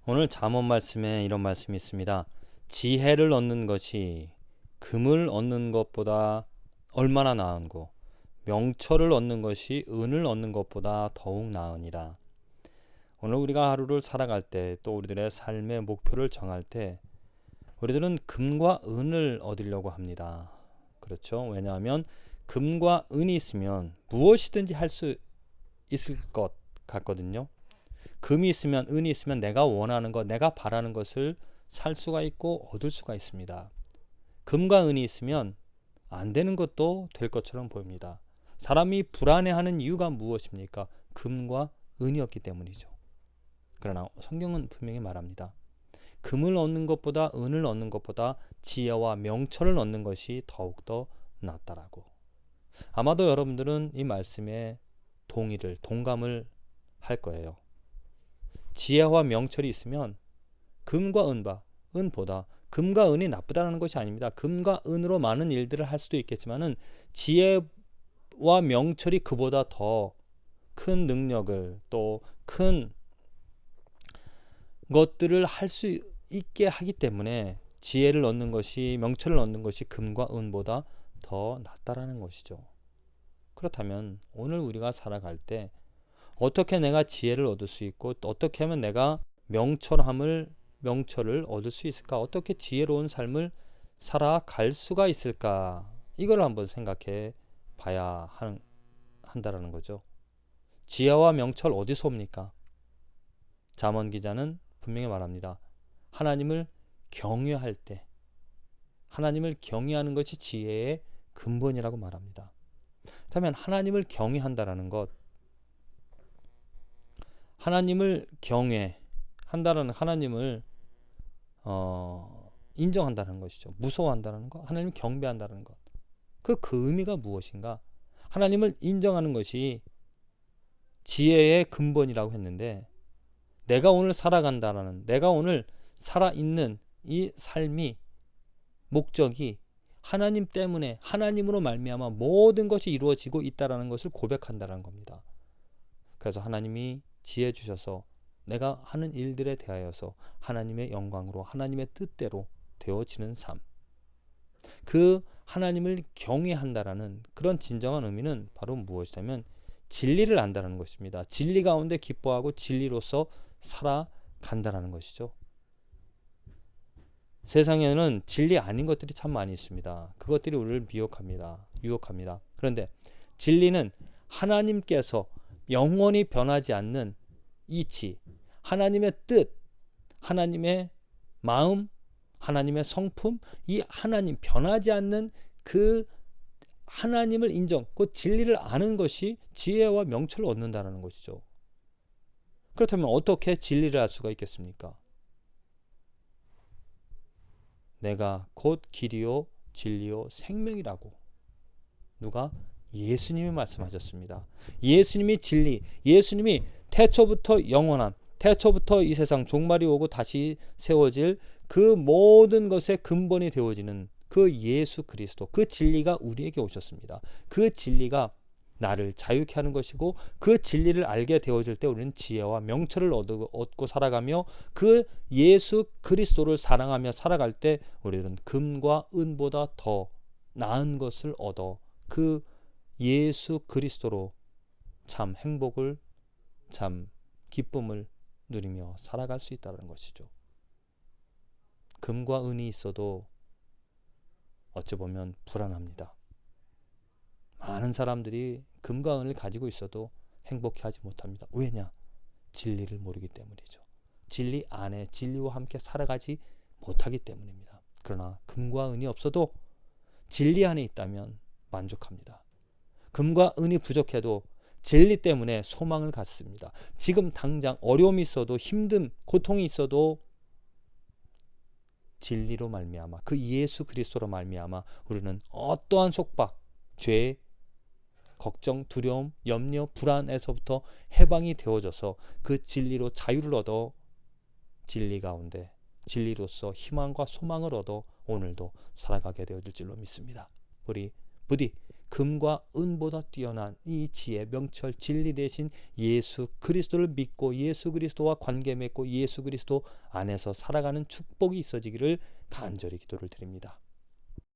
오늘 잠언 말씀에 이런 말씀이 있습니다. 지혜를 얻는 것이 금을 얻는 것보다 얼마나 나은고 명철을 얻는 것이 은을 얻는 것보다 더욱 나으니라. 오늘 우리가 하루를 살아갈 때, 또 우리들의 삶의 목표를 정할 때 우리들은 금과 은을 얻으려고 합니다. 그렇죠? 왜냐하면 금과 은이 있으면 무엇이든지 할 수 있을 것 같거든요. 금이 있으면, 은이 있으면 내가 원하는 것, 내가 바라는 것을 살 수가 있고 얻을 수가 있습니다. 금과 은이 있으면 안 되는 것도 될 것처럼 보입니다. 사람이 불안해하는 이유가 무엇입니까? 금과 은이었기 때문이죠. 그러나 성경은 분명히 말합니다. 금을 얻는 것보다, 은을 얻는 것보다 지혜와 명철을 얻는 것이 더욱더 낫다라고. 아마도 여러분들은 이 말씀에 동감을 할 거예요. 지혜와 명철이 있으면 금과 은보다, 금과 은이 나쁘다는 것이 아닙니다. 금과 은으로 많은 일들을 할 수도 있겠지만은 지혜와 명철이 그보다 더 큰 능력을, 또 큰 것들을 할 수 있게 하기 때문에 지혜를 얻는 것이, 명철을 얻는 것이 금과 은보다 더 낫다라는 것이죠. 그렇다면 오늘 우리가 살아갈 때 어떻게 내가 지혜를 얻을 수 있고, 또 어떻게 하면 내가 명철을 얻을 수 있을까? 어떻게 지혜로운 삶을 살아갈 수가 있을까? 이걸 한번 생각해 봐야 한다라는 거죠. 지혜와 명철 어디서 옵니까? 잠언 기자는 분명히 말합니다. 하나님을 경외할 때, 하나님을 경외하는 것이 지혜의 근본이라고 말합니다. 그렇다면 하나님을 경외한다라는 것, 하나님을 경외한다라는, 하나님을 인정한다는 것이죠. 무서워한다는 것, 하나님을 경배한다는 것. 그 의미가 무엇인가? 하나님을 인정하는 것이 지혜의 근본이라고 했는데, 내가 오늘 살아간다라는, 내가 오늘 살아있는 이 삶이, 목적이 하나님 때문에, 하나님으로 말미암아 모든 것이 이루어지고 있다라는 것을 고백한다는 겁니다. 그래서 하나님이 지혜 주셔서 내가 하는 일들에 대하여서 하나님의 영광으로, 하나님의 뜻대로 되어지는 삶, 그 하나님을 경외한다라는 그런 진정한 의미는 바로 무엇이냐면 진리를 안다는 것입니다. 진리 가운데 기뻐하고 진리로서 살아간다는 것이죠. 세상에는 진리 아닌 것들이 참 많이 있습니다. 그것들이 우리를 유혹합니다. 그런데 진리는 하나님께서 영원히 변하지 않는 이치, 하나님의 뜻, 하나님의 마음, 하나님의 성품, 이 하나님, 변하지 않는 그 하나님을 인정, 그 진리를 아는 것이 지혜와 명철을 얻는다는 것이죠. 그렇다면 어떻게 진리를 알 수가 있겠습니까? 내가 곧 길이요 진리요 생명이라고 누가? 예수님이 말씀하셨습니다. 예수님이 진리, 예수님이 태초부터 영원함, 태초부터 이 세상 종말이 오고 다시 세워질 그 모든 것의 근본이 되어지는 그 예수 그리스도, 그 진리가 우리에게 오셨습니다. 그 진리가 나를 자유케 하는 것이고, 그 진리를 알게 되어질 때 우리는 지혜와 명철을 얻고 살아가며, 그 예수 그리스도를 사랑하며 살아갈 때 우리는 금과 은보다 더 나은 것을 얻어 그 예수 그리스도로 참 행복을, 참 기쁨을 누리며 살아갈 수 있다는 것이죠. 금과 은이 있어도 어찌 보면 불안합니다. 많은 사람들이 금과 은을 가지고 있어도 행복해하지 못합니다. 왜냐? 진리를 모르기 때문이죠. 진리 안에, 진리와 함께 살아가지 못하기 때문입니다. 그러나 금과 은이 없어도 진리 안에 있다면 만족합니다. 금과 은이 부족해도 진리 때문에 소망을 갖습니다. 지금 당장 어려움이 있어도, 힘듦, 고통이 있어도 진리로 말미암아, 그 예수 그리스도로 말미암아 우리는 어떠한 속박, 죄, 걱정, 두려움, 염려, 불안에서부터 해방이 되어져서 그 진리로 자유를 얻어 진리 가운데 진리로서 희망과 소망을 얻어 오늘도 살아가게 되어질 줄로 믿습니다. 우리 부디 금과 은보다 뛰어난 이 지혜, 명철, 진리 대신 예수 그리스도를 믿고 예수 그리스도와 관계 맺고 예수 그리스도 안에서 살아가는 축복이 있어지기를 간절히 기도를 드립니다.